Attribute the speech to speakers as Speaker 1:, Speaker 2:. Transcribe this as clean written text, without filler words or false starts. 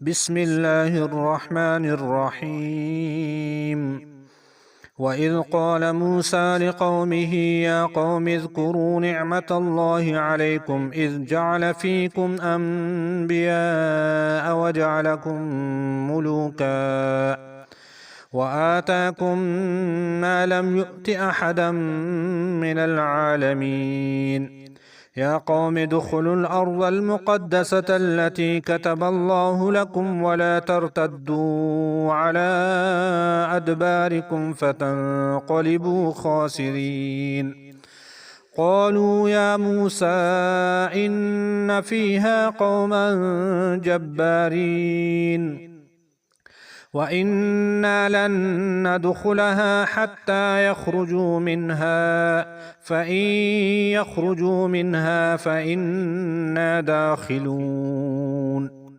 Speaker 1: بسم الله الرحمن الرحيم. وإذ قال موسى لقومه يا قوم اذكروا نعمة الله عليكم إذ جعل فيكم أنبياء وجعلكم ملوكا وآتاكم ما لم يؤت أحدا من العالمين. يا قوم ادخلوا الأرض المقدسة التي كتب الله لكم ولا ترتدوا على أدباركم فتنقلبوا خاسرين. قالوا يا موسى إن فيها قوما جبارين وإنا لن ندخلها حتى يخرجوا منها فإن يخرجوا منها فإنا داخلون.